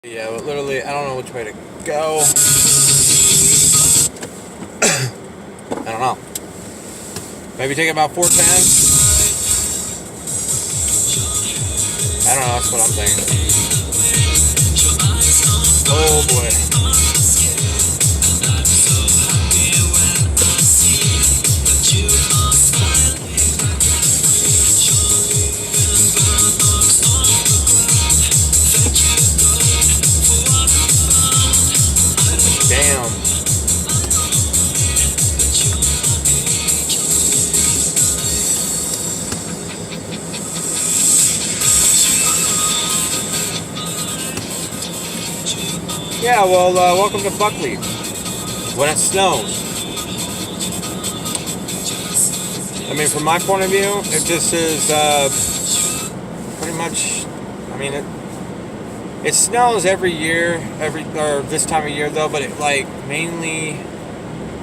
Yeah, but literally, I don't know which way to go. I don't know. Maybe take about 410. I don't know. That's what I'm thinking. Oh boy. Damn. Yeah, well, welcome to Buckley when it snows. I mean, from my point of view, it just is pretty much. I mean, it snows every year, or this time of year though. But it mainly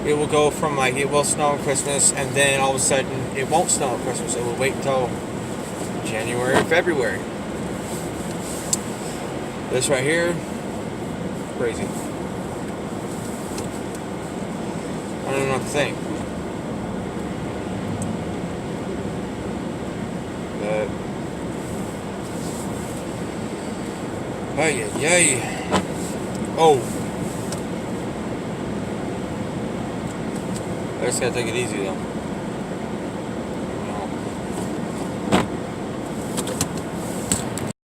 it will go from it will snow on Christmas, and then all of a sudden it won't snow on Christmas. It will wait until January or February. This right here, crazy. I don't know what to think. But yay. Oh, I just gotta take it easy though.